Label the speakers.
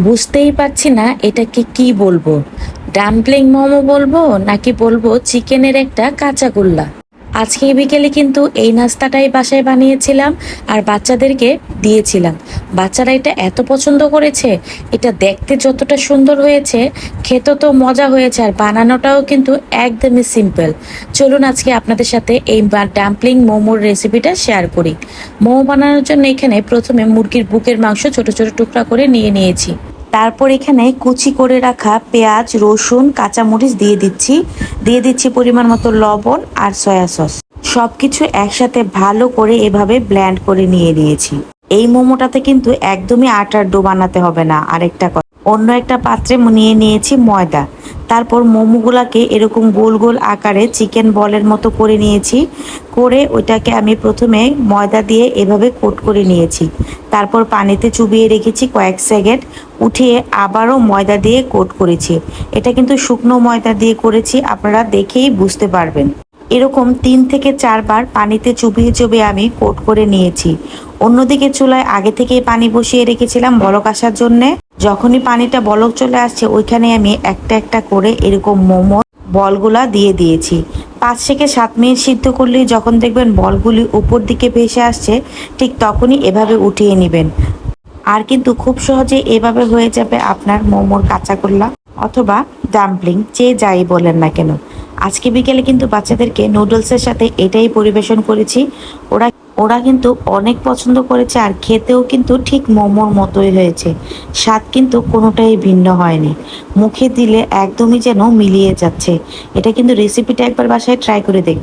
Speaker 1: বুঝতেই পারছি না এটাকে কি বলবো। ডাম্পলিং মোমো বলবো নাকি বলবো চিকেনের একটা কাঁচাগোল্লা। আজকে বিকেলে কিন্তু এই নাস্তাটাই বাসায় বানিয়েছিলাম আর বাচ্চাদেরকে দিয়েছিলাম। বাচ্চারা এটা এত পছন্দ করেছে। এটা দেখতে যতটা সুন্দর হয়েছে, খেতে তো মজা হয়েছে আর বানানোটাও কিন্তু একদমই সিম্পল। চলুন আজকে আপনাদের সাথে এই ডাম্পলিং মোমোর রেসিপিটা শেয়ার করি। মোমো বানানোর জন্য এখানে প্রথমে মুরগির বুকের মাংস ছোট ছোট টুকরা করে নিয়ে নিয়েছি। তারপর এখানে কুচি করে রাখা পেঁয়াজ, রসুন, কাঁচামরিচ দিয়ে দিচ্ছি পরিমাণ মতো লবণ আর সয়া সস। সবকিছু একসাথে ভালো করে এভাবে ব্লেন্ড করে নিয়ে নিয়েছি। এই মোমোটাতে কিন্তু একদমই আটার ডো বানাতে হবে না। আরেকটা কথা, অন্য একটা পাত্রে নিয়ে নিয়েছি ময়দা। তারপর মোমোগুলাকে এরকম গোল গোল আকারে চিকেন বলের মতো করে নিয়েছি। করে ওইটাকে আমি প্রথমে ময়দা দিয়ে এভাবে কোট করে নিয়েছি। তারপর পানিতে চুবিয়ে রেখেছি কয়েক সেকেন্ড, উঠিয়ে আবারও ময়দা দিয়ে কোট করেছি। এটা কিন্তু শুকনো ময়দা দিয়ে করেছি, আপনারা দেখেই বুঝতে পারবেন। এরকম 3 থেকে 4 বার পানিতে চুবিয়ে চুবিয়ে আমি কোট করে নিয়েছি। অন্যদিকে চুলায় আগে থেকেই পানি বসিয়ে রেখেছিলাম বলক আসার জন্যে। যখনই পানিটা বলক চলে আসছে ওইখানে আমি একটা একটা করে এরকম মোমো বলগুলা দিয়ে দিয়েছি। 5 থেকে 7 মিনিট সিদ্ধ করলেই যখন দেখবেন বলগুলি উপর দিকে ভেসে আসছে, ঠিক তখনই এভাবে উঠিয়ে নেবেন। আর কিন্তু খুব সহজে এভাবে হয়ে যাবে আপনার মোমোর কাঁচাগোল্লা অথবা ডাম্পলিং, যে যাই বলেন না কেন। আজকে বিকেলে কিন্তু বাচ্চাদেরকে নুডলসের সাথে এটাই পরিবেশন করেছি। ওরা ওরা কিন্তু অনেক পছন্দ করেছে আর খেতেও কিন্তু ঠিক মোমোর মতোই হয়েছে। স্বাদ কিন্তু কোনোটাই ভিন্ন হয়নি। মুখে দিলে একদমই যেন মিলিয়ে যাচ্ছে। এটা কিন্তু রেসিপিটা একবার বাসায় ট্রাই করে দেখ।